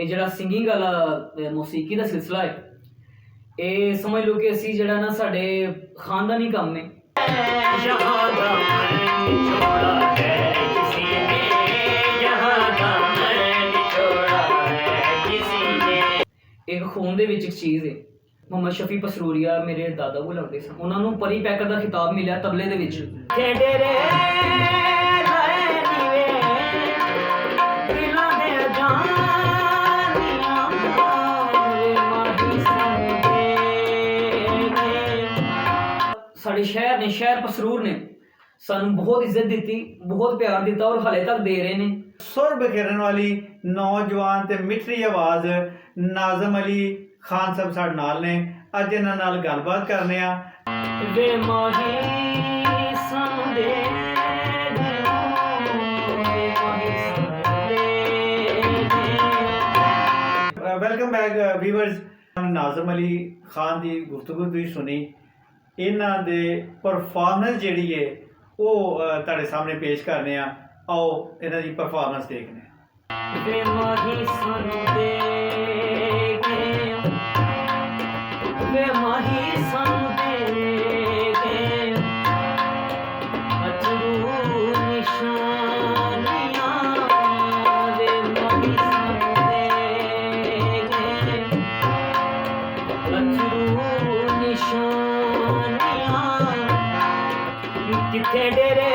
ਇਹ ਜਿਹੜਾ ਸਿੰਗਿੰਗ ਵਾਲਾ ਮੌਸੀਕੀ ਦਾ ਸਿਲਸਿਲਾ ਹੈ, ਇਹ ਸਮਝ ਲਓ ਕਿ ਅਸੀਂ ਜਿਹੜਾ ਨਾ ਸਾਡੇ ਖਾਨਦਾਨੀ ਕੰਮ ਹੈ। ਇੱਕ ਖੂਨ ਦੇ ਵਿੱਚ ਇੱਕ ਚੀਜ਼ ਹੈ। ਮੁਹੰਮਦ ਸ਼ਫੀ ਪਸਰੂਰੀਆ ਮੇਰੇ ਦਾਦਾ ਉਹ ਲੱਗਦੇ ਸਨ, ਉਹਨਾਂ ਨੂੰ ਪਰੀ ਪੈਕਰ ਦਾ ਖਿਤਾਬ ਮਿਲਿਆ ਤਬਲੇ ਦੇ ਵਿੱਚ। ਸਾਡੇ ਸ਼ਹਿਰ ਨੇ, ਸ਼ਹਿਰ ਪਸਰੂਰ ਨੇ ਸਾਨੂੰ ਬਹੁਤ ਇੱਜ਼ਤ ਦਿੱਤੀ, ਬਹੁਤ ਪਿਆਰ ਦਿੱਤਾ ਔਰ ਹਾਲੇ ਤੱਕ ਦੇ ਰਹੇ ਨੇ। ਸੁਰ ਬਿਖੇਰਨ ਵਾਲੀ ਨੌਜਵਾਨ ਤੇ ਮਿੱਠੀ ਆਵਾਜ਼ ਨਾਜ਼ਮ ਅਲੀ ਖਾਨ ਸਾਹਿਬ ਸਾਡੇ ਨਾਲ ਨੇ। ਅੱਜ ਇਹਨਾਂ ਨਾਲ ਗੱਲਬਾਤ ਕਰਨੇ ਆ। ਵੇ ਮਾਹੀ ਸੰਦੇ welcome back viewers. Nazam Ali Khan ਦੀ ਗੁਫ਼ਤਗੂ ਤੁਸੀਂ ਸੁਣੀ, ਇਹਨਾਂ ਦੇ ਪਰਫਾਰਮੈਂਸ ਜਿਹੜੀ ਹੈ ਉਹ ਤੁਹਾਡੇ ਸਾਹਮਣੇ ਪੇਸ਼ ਕਰਨੇ ਆ। ਆਓ ਇਹਨਾਂ ਦੀ ਪਰਫਾਰਮੈਂਸ ਦੇਖਦੇ ਹਾਂ। ਵੇ ਮਾਹੀ ਸੰਦੇ ਵੇ ਮਾਹੀ ਸੰਦੇ ਅਚਰੂ ਨਿਸ਼ਾਨੀਆਂ ਵੇ ਮਾਹੀ ਸੰਦੇ ਅਚਰੂ ਨਿਸ਼ਾਨੀਆਂ ਕਿੱਥੇ ਡੇਰੇ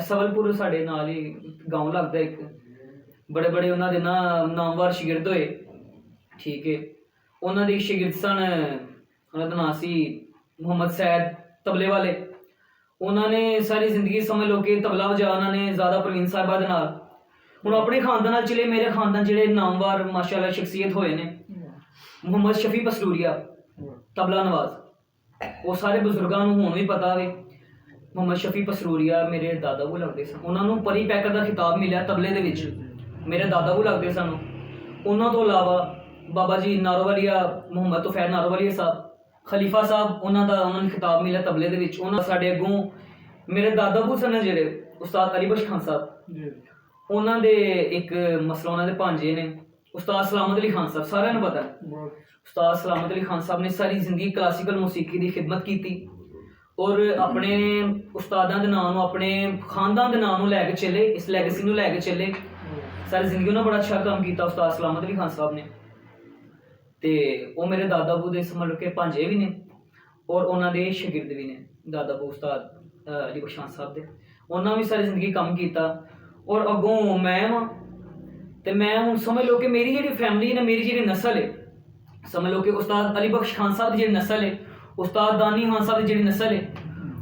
ਸਵਲਪੁਰ ਸਾਡੇ ਨਾਲ ਹੀ ਗਾਉਂ ਲੱਗਦਾ ਇੱਕ, ਬੜੇ ਬੜੇ ਉਹਨਾਂ ਦੇ ਨਾਮਵਰ ਸ਼ਾਗਿਰਦ ਹੋਏ। ਠੀਕ ਹੈ, ਉਹਨਾਂ ਦੇ ਸ਼ਾਗਿਰਦ ਸਨ, ਉਹਨਾਂ ਦਾ ਨਾਂ ਸੀ ਮੁਹੰਮਦ ਸੈਦ ਤਬਲੇ ਵਾਲੇ। ਉਹਨਾਂ ਨੇ ਸਾਰੀ ਜ਼ਿੰਦਗੀ ਸਮਝ ਲਓ ਕਿ ਤਬਲਾ ਵਜਾ ਉਹਨਾਂ ਨੇ ਜ਼ਿਆਦਾ ਪ੍ਰਵੀਨ ਸਾਹਿਬਾ ਦੇ ਨਾਲ। ਹੁਣ ਆਪਣੇ ਖਾਨਦਾਨ ਨਾਲ ਚਲੇ, ਮੇਰੇ ਖਾਨਦਾਨ ਜਿਹੜੇ ਨਾਮਵਰ ਮਾਸ਼ਾਅੱਲਾ ਸ਼ਖਸੀਅਤ ਹੋਏ ਨੇ, ਮੁਹੰਮਦ ਸ਼ਫੀ ਪਸਰੂਰੀਆ ਤਬਲਾ ਨਵਾਜ਼, ਉਹ ਸਾਰੇ ਬਜ਼ੁਰਗਾਂ ਨੂੰ ਹੁਣ ਵੀ ਪਤਾ ਹੋਵੇ। ਮੁਹੰਮਦ ਸ਼ਫੀ ਪਸਰੂਰੀਆ ਮੇਰੇ ਦਾਦਾ ਉਹ ਲੱਗਦੇ ਸਨ, ਉਹਨਾਂ ਨੂੰ ਪਰੀ ਪੈਕਰ ਦਾ ਖਿਤਾਬ ਮਿਲਿਆ ਤਬਲੇ ਦੇ ਵਿੱਚ, ਮੇਰੇ ਦਾਦਾ ਉਹ ਲੱਗਦੇ ਸਨ। ਉਹਨਾਂ ਤੋਂ ਇਲਾਵਾ ਬਾਬਾ ਜੀ ਨਾਰੋਵਾਲੀਆ, ਮੁਹੰਮਦ ਤੁਫੈਲ ਨਾਰੋਵਾਲੀਆ ਸਾਹਿਬ ਖਲੀਫਾ ਸਾਹਿਬ, ਉਹਨਾਂ ਨੂੰ ਖਿਤਾਬ ਮਿਲਿਆ ਤਬਲੇ ਦੇ ਵਿੱਚ। ਉਹਨਾਂ ਸਾਡੇ ਅੱਗੋਂ ਮੇਰੇ ਦਾਦਾ ਬੂ ਸਨ ਜਿਹੜੇ ਉਸਤਾਦ ਅਲੀ ਬਖਸ਼ ਖਾਨ ਸਾਹਿਬ, ਉਹਨਾਂ ਦੇ ਇੱਕ ਮਸਲਾ, ਉਹਨਾਂ ਦੇ ਭਾਂਜੇ ਨੇ ਉਸਤਾਦ ਸਲਾਮਤ ਅਲੀ ਖਾਨ ਸਾਹਿਬ, ਸਾਰਿਆਂ ਨੂੰ ਪਤਾ। ਉਸਤਾਦ ਸਲਾਮਤ ਅਲੀ ਖਾਨ ਸਾਹਿਬ ਨੇ ਸਾਰੀ ਜ਼ਿੰਦਗੀ ਕਲਾਸੀਕਲ ਮੌਸੀਕੀ ਦੀ ਖਿਦਮਤ ਕੀਤੀ ਔਰ ਆਪਣੇ ਉਸਤਾਦਾਂ ਦੇ ਨਾਂ ਨੂੰ, ਆਪਣੇ ਖਾਨਦਾਨ ਦੇ ਨਾਂ ਨੂੰ ਲੈ ਕੇ ਚੱਲੇ, ਇਸ ਲੈਗੇਸੀ ਨੂੰ ਲੈ ਕੇ ਚੱਲੇ। ਸਾਰੀ ਜ਼ਿੰਦਗੀ ਉਹਨਾਂ ਬੜਾ ਅੱਛਾ ਕੰਮ ਕੀਤਾ ਉਸਤਾਦ ਸਲਾਮਤ ਅਲੀ ਖਾਨ ਸਾਹਿਬ ਨੇ। ਤੇ ਉਹ ਮੇਰੇ ਦਾਦਾ ਬੂ ਦੇ ਸਮਝ ਕੇ ਭਾਂਜੇ ਵੀ ਨੇ ਔਰ ਉਹਨਾਂ ਦੇ ਸ਼ਾਗਿਰਦ ਵੀ ਨੇ, ਦਾਦਾ ਬੂ ਉਸਤਾਦ ਅਲੀ ਬਖਸ਼ ਖਾਨ ਸਾਹਿਬ ਦੇ। ਉਹਨਾਂ ਵੀ ਸਾਰੀ ਜ਼ਿੰਦਗੀ ਕੰਮ ਕੀਤਾ ਔਰ ਅੱਗੋਂ ਮੈਂ ਵਾਂ। ਤੇ ਮੈਂ ਹੁਣ ਸਮਝ ਲਓ ਕਿ ਮੇਰੀ ਜਿਹੜੀ ਫੈਮਿਲੀ ਨੇ, ਮੇਰੀ ਜਿਹੜੀ ਨਸਲ ਹੈ, ਸਮਝ ਲਓ ਕਿ ਉਸਤਾਦ ਅਲੀ ਬਖਸ਼ ਖਾਨ ਸਾਹਿਬ ਦੀ ਜਿਹੜੀ ਨਸਲ ਹੈ, ਉਸਤਾਦ ਦਾਨੀ ਖਾਨ ਸਾਹਿਬ ਦੀ ਜਿਹੜੀ ਨਸਲ ਹੈ,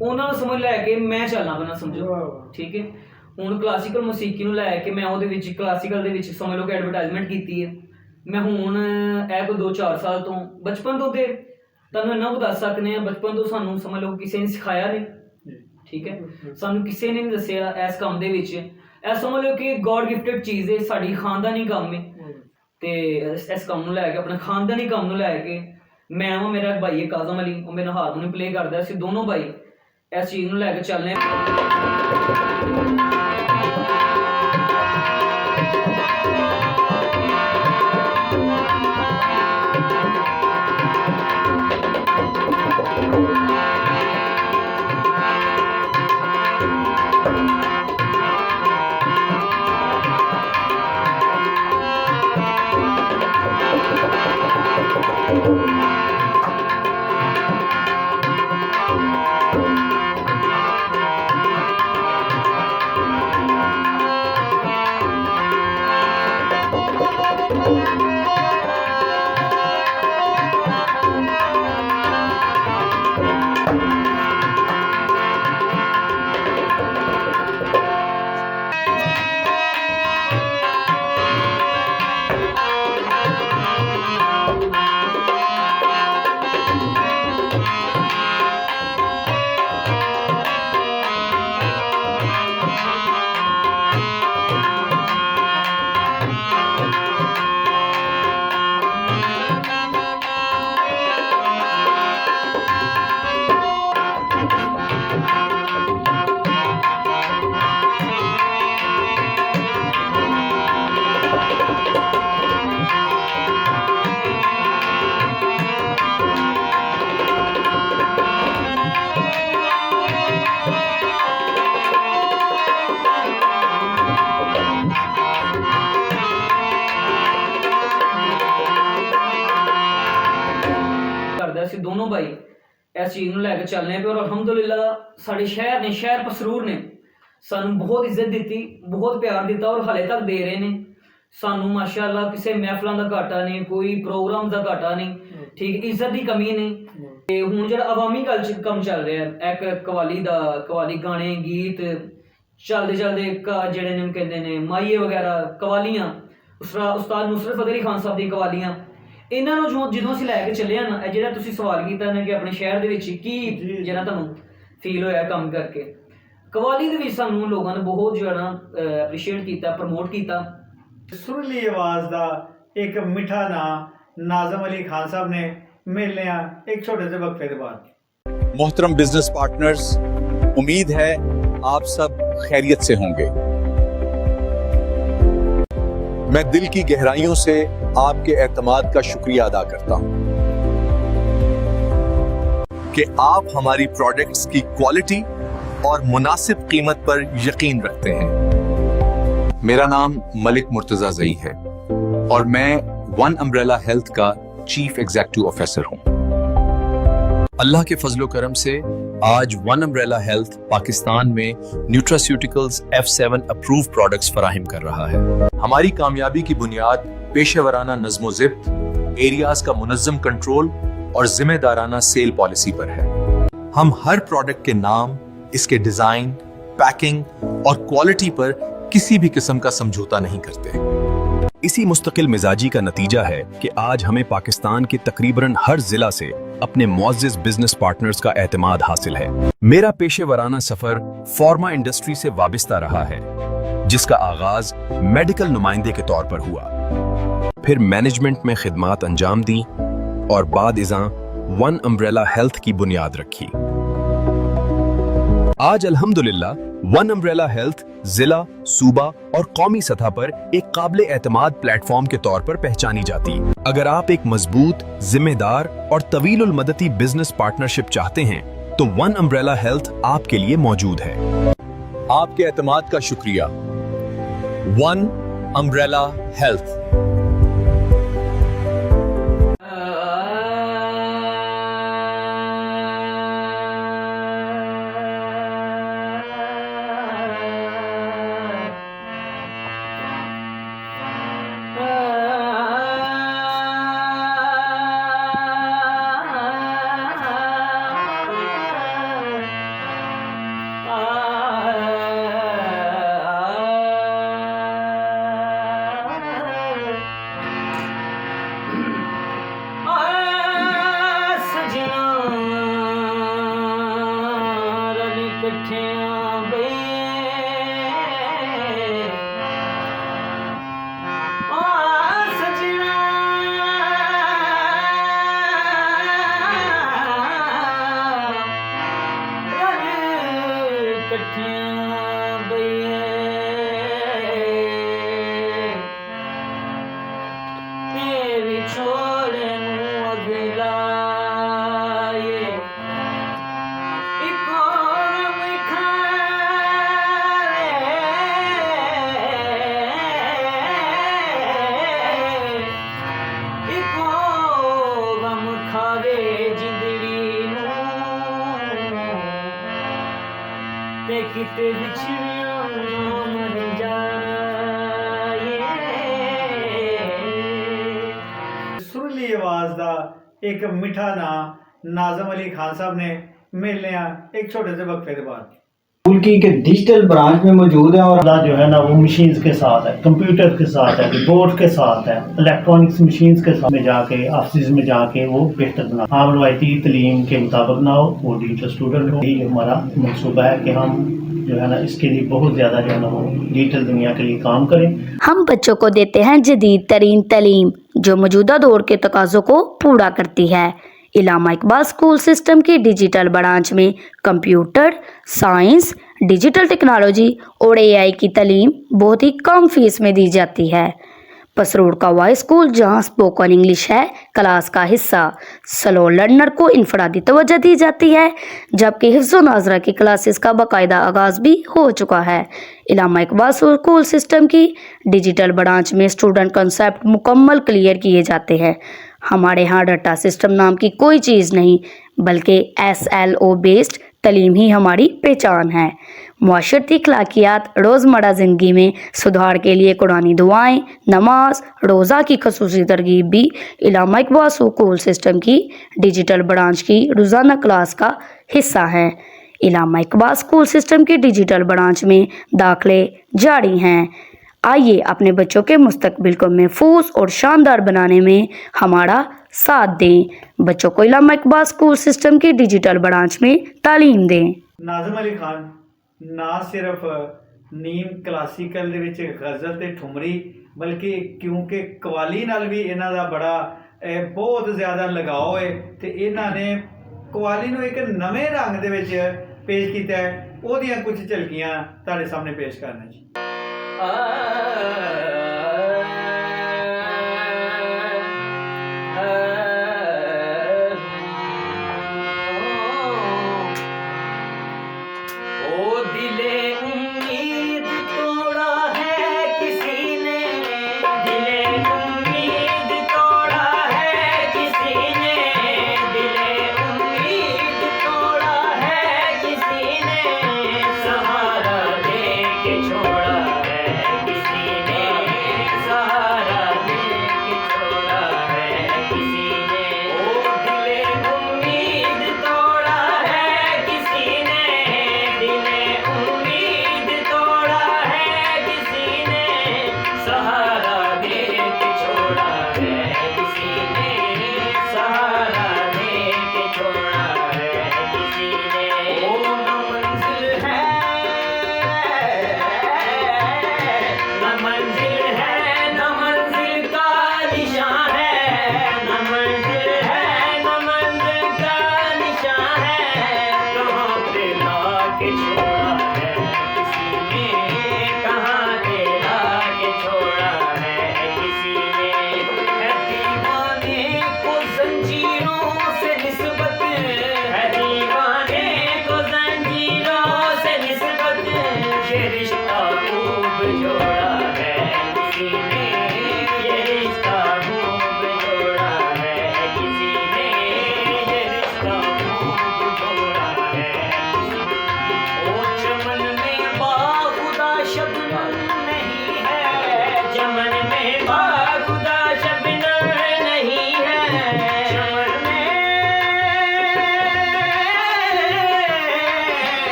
ਉਹਨਾਂ ਨੂੰ ਸਮਝ ਲੈ ਕੇ ਮੈਂ ਚੱਲਣਾ ਪੈਣਾ, ਸਮਝੋ ਠੀਕ ਹੈ। ਹੁਣ ਕਲਾਸੀਕਲ ਮੌਸੀਕੀ ਨੂੰ ਲੈ ਕੇ ਮੈਂ ਉਹਦੇ ਵਿੱਚ ਕਲਾਸੀਕਲ ਦੇ ਵਿੱਚ ਸਮਝ ਲਓ ਕਿ ਐਡਵਰਟਾਈਜ਼ਮੈਂਟ ਕੀਤੀ ਹੈ ਮੈਂ। ਹੁਣ ਇਹ ਕੋਈ 2-4 ਸਾਲ ਤੋਂ, ਬਚਪਨ ਤੋਂ ਤੇ ਤੁਹਾਨੂੰ ਇੰਨਾ ਕੁ ਦੱਸ ਸਕਦੇ ਹਾਂ, ਬਚਪਨ ਤੋਂ ਸਾਨੂੰ ਸਮਝ ਲਓ ਕਿਸੇ ਨੇ ਸਿਖਾਇਆ ਨਹੀਂ, ਠੀਕ ਹੈ, ਸਾਨੂੰ ਕਿਸੇ ਨੇ ਨਹੀਂ ਦੱਸਿਆ ਇਸ ਕੰਮ ਦੇ ਵਿੱਚ। ਇਹ ਸਮਝ ਲਓ ਕਿ ਗੋਡ ਗਿਫਟਡ ਚੀਜ਼ ਹੈ, ਸਾਡੀ ਖਾਨਦਾਨੀ ਕੰਮ ਹੈ। ਤੇ ਇਸ ਕੰਮ ਨੂੰ ਲੈ ਕੇ, ਆਪਣੇ ਖਾਨਦਾਨੀ ਕੰਮ ਨੂੰ ਲੈ ਕੇ ਮੈਂ ਵਾਂ, ਮੇਰਾ ਇੱਕ ਭਾਈ ਹੈ ਕਾਜ਼ਮ ਅਲੀ, ਉਹ ਮੇਰਾ ਹਾਰਮੋਨੀਅਮ ਪਲੇ ਕਰਦਾ, ਅਸੀਂ ਦੋਨੋਂ ਭਾਈ ਇਸ ਚੀਜ਼ ਨੂੰ ਲੈ ਕੇ ਚੱਲਨੇ। ਅਸੀਂ ਦੋਨੋਂ ਭਾਈ ਇਸ ਚੀਜ਼ ਨੂੰ ਲੈ ਕੇ ਚੱਲਨੇ ਪਏ, ਔਰ ਅਲਹਮਦੁਲਿਲਾ ਸਾਡੇ ਸ਼ਹਿਰ ਨੇ, ਸ਼ਹਿਰ ਪਸਰੂਰ ਨੇ ਸਾਨੂੰ ਬਹੁਤ ਇੱਜ਼ਤ ਦਿੱਤੀ, ਬਹੁਤ ਪਿਆਰ ਦਿੱਤਾ, ਔਰ ਹਾਲੇ ਤੱਕ ਦੇ ਰਹੇ ਨੇ ਸਾਨੂੰ ਮਾਸ਼ਾਅੱਲਾ। ਕਿਸੇ ਮਹਿਫਲਾਂ ਦਾ ਘਾਟਾ ਨਹੀਂ, ਕੋਈ ਪ੍ਰੋਗਰਾਮ ਦਾ ਘਾਟਾ ਨਹੀਂ, ਠੀਕ, ਇੱਜ਼ਤ ਦੀ ਕਮੀ ਨਹੀਂ। ਤੇ ਹੁਣ ਜਿਹੜਾ ਅਵਾਮੀ ਕਲਚਰ ਕੰਮ ਚੱਲ ਰਿਹਾ ਹੈ, ਇੱਕ ਕਵਾਲੀ ਗਾਣੇ ਗੀਤ ਚੱਲਦੇ ਜਿਹੜੇ ਨੇ ਕਹਿੰਦੇ ਨੇ ਮਾਈਏ ਵਗੈਰਾ ਕਵਾਲੀਆਂ, ਉਸਤਾਦ ਨੁਸਰਤ ਫਤਿਹ ਅਲੀ ਖਾਨ ਸਾਹਿਬ ਦੀਆਂ ਕਵਾਲੀਆਂ, ਇਹਨਾਂ ਨੂੰ ਜਦੋਂ ਅਸੀਂ ਲੈ ਕੇ ਚੱਲੇ ਆ ਨਾ, ਇਹ ਜਿਹੜਾ ਤੁਸੀਂ ਸਵਾਲ ਕੀਤਾ ਨਾ ਕਿ ਆਪਣੇ ਸ਼ਹਿਰ ਦੇ ਵਿੱਚ ਕੀ ਜਿਹੜਾ ਤੁਹਾਨੂੰ ਫੀਲ ਹੋਇਆ ਕੰਮ ਕਰਕੇ, ਕਵਾਲੀ ਦੇ ਵਿੱਚ ਸਾਨੂੰ ਲੋਕਾਂ ਨੇ ਬਹੁਤ ਜਿਹੜਾ ਐਪਰੀਸ਼ੀਏਟ ਕੀਤਾ, ਪ੍ਰਮੋਟ ਕੀਤਾ। ਸੁਰੀਲੀ ਆਵਾਜ਼ ਦਾ ਇੱਕ ਮਿੱਠਾ ਨਾਂ ਨਾਜ਼ਮ ਅਲੀ ਖਾਨ ਸਾਹਿਬ ਨੇ ਮਿਲਨੇ ਆ एक छोटे से वक्फे के बाद। मोहतरम बिजनेस पार्टनर्स, उम्मीद है आप सब खैरियत से होंगे। मैं दिल की गहराइयों से आपके एतमाद का शुक्रिया अदा करता हूं कि आप हमारी प्रोडक्ट्स की क्वालिटी और मुनासिब कीमत पर यकीन रखते हैं। मेरा नाम मलिक मुर्तजा ज़ई है और मैं वन अम्ब्रेला हेल्थ का चीफ एग्जीक्यूटिव ऑफिसर हूं। अल्लाह के फजलो करम से आज वन अम्ब्रेला हेल्थ पाकिस्तान में न्यूट्रास्यूटिकल्स F7 अप्रूव प्रोडक्ट्स फराहिम कर रहा है। हमारी कामयाबी की बुनियाद पेशेवराना नज़्मो ज़िब्त, एरियाज का मुनज़्ज़म कंट्रोल और जिम्मेदाराना सेल पॉलिसी पर है। हम हर प्रोडक्ट के नाम, इसके डिजाइन, पैकिंग और क्वालिटी पर किसी भी किस्म का समझौता नहीं करते। इसी मुस्तकिल मिजाजी का नतीजा है कि आज हमें पाकिस्तान के तकरीबन हर जिला से अपने मुअज़्ज़िज़ बिजनेस पार्टनर्स का एतमाद हासिल है। मेरा पेशेवराना सफर फार्मा इंडस्ट्री से वाबिस्ता रहा है, जिसका आगाज मेडिकल नुमाइंदे के तौर पर हुआ, फिर मैनेजमेंट में खिदमात अंजाम दी और बाद इज़ां वन अम्ब्रेला हेल्थ की बुनियाद रखी। आज अल्हम्दुलिल्लाह वन अम्ब्रेला हेल्थ जिला, सूबा और कौमी सतह पर एक काबिल एतमाद प्लेटफॉर्म के तौर पर पहचानी जाती। अगर आप एक मजबूत, जिम्मेदार और तवीलुल मदती बिजनेस पार्टनरशिप चाहते हैं तो वन अम्ब्रेला हेल्थ आपके लिए मौजूद है। आपके एतमाद का शुक्रिया। One umbrella health. ਤੇ ਵਿਛੜਿਆਂ ਮਰ ਜਾਏ। ਸੁਰੀਲੀ ਆਵਾਜ਼ ਦਾ ਇੱਕ ਮਿੱਠਾ ਨਾਂ ਨਾਜ਼ਮ ਅਲੀ खान साहब ने मिल लिया एक छोटे से वक्फे के बाद। स्कूल की के डिजिटल ब्रांच में मौजूद है और जो है ना वो मशीन्स के साथ है, कंप्यूटर के साथ है, कीबोर्ड के साथ है, इलेक्ट्रॉनिक्स मशीन्स के साथ में जाके ऑफिस में जाके वो बेहतर बना। हम रवायती तलीम के मुताबिक ना हो, वो डिजिटल स्टूडेंट हो। यही हमारा मनसूबा है कि हम जो है ना इसके लिए बहुत ज़्यादा जो है ना वो डिजिटल दुनिया के लिए काम करें। हम बच्चों को देते हैं जदीद तरीन तलीम जो मौजूदा दौर के तकाज़ों को पूरा करती है। इलामा इकबाल स्कूल सिस्टम की डिजिटल ब्रांच में कंप्यूटर साइंस, डिजिटल टेक्नोलॉजी और एआई की तालीम बहुत ही कम फीस में दी जाती है। पसरोड का वाई स्कूल जहां स्पोकन इंग्लिश है क्लास का हिस्सा, स्लो लर्नर को इनफरादी तवज्जो दी जाती है, जबकि हिफ्ज़ व नाज़रा की क्लासेस का बाकायदा आगाज़ भी हो चुका है। इलामा इकबाल स्कूल सिस्टम की डिजिटल ब्रांच में स्टूडेंट कंसेप्ट मुकम्मल क्लियर किए जाते हैं। हमारे यहाँ डाटा सिस्टम नाम की कोई चीज़ नहीं बल्कि SLO बेस्ड तालीम ही हमारी पहचान है। मुआशरती अखलाकियात रोज़मर्रा ज़िंदगी में सुधार के लिए कुरानी दुआएं, नमाज, रोज़ा की खसूसी तरगीब भी इलामा इकबाल स्कूल सिस्टम की डिजिटल ब्रांच की रोज़ाना क्लास का हिस्सा हैं। इलामा इकबाल स्कूल सिस्टम की डिजिटल ब्रांच में दाखिले जारी हैं। आइए अपने बच्चों के मुस्तकबिल को महफूज और शानदार बनाने में हमारा साथ दें। बच्चों को इलामा इकबाल स्कूल सिस्टम की डिजिटल ब्रांच में तालीम दें। ਨਾਜ਼ਮ ਅਲੀ ਖਾਨ ਨਾ ਸਿਰਫ ਨੀਮ ਕਲਾਸੀਕਲ ਦੇ ਵਿੱਚ ਗਜ਼ਲ ਤੇ ਠੁਮਰੀ ਬਲਕਿ ਕਿਉਂਕਿ ਕਵਾਲੀ ਨਾਲ ਵੀ ਇਹਨਾਂ ਦਾ ਬੜਾ ਬਹੁਤ ਜ਼ਿਆਦਾ ਲਗਾਓ ਹੈ ਤੇ ਇਹਨਾਂ ਨੇ ਕਵਾਲੀ ਨੂੰ ਇੱਕ ਨਵੇਂ ਰੰਗ ਦੇ ਵਿੱਚ ਪੇਸ਼ ਕੀਤਾ ਹੈ। ਉਹਦੀਆਂ ਕੁਝ ਝਲਕੀਆਂ ਤੁਹਾਡੇ ਸਾਹਮਣੇ ਪੇਸ਼ ਕਰਨਾ ਜੀ।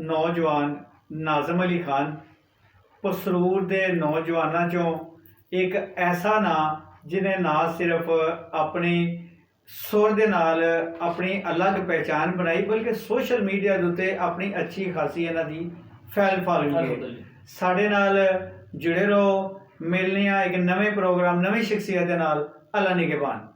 नौजवान नाज़म अली खान पसरूर दे नौजवानों चों ਇੱਕ ਐਸਾ ਨਾਂ ਜਿਹਨੇ ਨਾ ਸਿਰਫ ਆਪਣੀ ਸੁਰ ਦੇ ਨਾਲ ਆਪਣੀ ਅਲੱਗ ਪਹਿਚਾਨ ਬਣਾਈ ਬਲਕਿ ਸੋਸ਼ਲ ਮੀਡੀਆ ਦੇ ਉੱਤੇ ਆਪਣੀ ਅੱਛੀ ਖਾਸੀ ਇਹਨਾਂ ਦੀ ਫੈਲ ਫਾਲੋਇੰਗ ਹੈ। ਸਾਡੇ ਨਾਲ ਜੁੜੇ ਰਹੋ, ਮਿਲਨੇ ਆ ਇੱਕ ਨਵੇਂ ਪ੍ਰੋਗਰਾਮ ਨਵੀਂ ਸ਼ਖਸੀਅਤ ਦੇ ਨਾਲ। ਅੱਲਾ ਨਿਗਹਿਬਾਨ।